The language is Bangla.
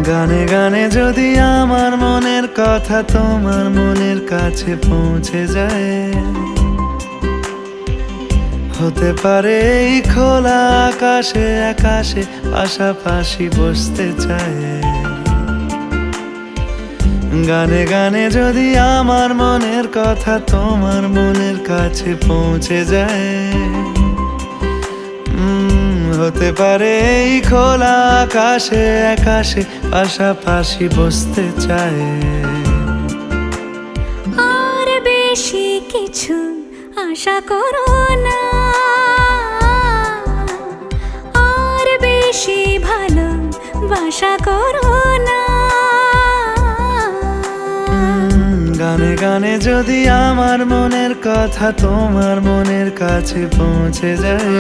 গানে গানে যদি আমার মনের কথা তোমার মনের কাছে পৌঁছে যায়, হতে পারে এই খোলা আকাশে আকাশে পাশাপাশি বসতে চায়। গানে গানে যদি আমার মনের কথা তোমার মনের কাছে পৌঁছে যায়, হতে পারে এই খোলা আকাশে আকাশে পাশাপাশি বসতে চায়। আর বেশি কিছু আশা করো না, আর বেশি ভালোবাসা করো না। গানে গানে যদি আমার মনের কথা তোমার মনের কাছে পৌঁছে যায়,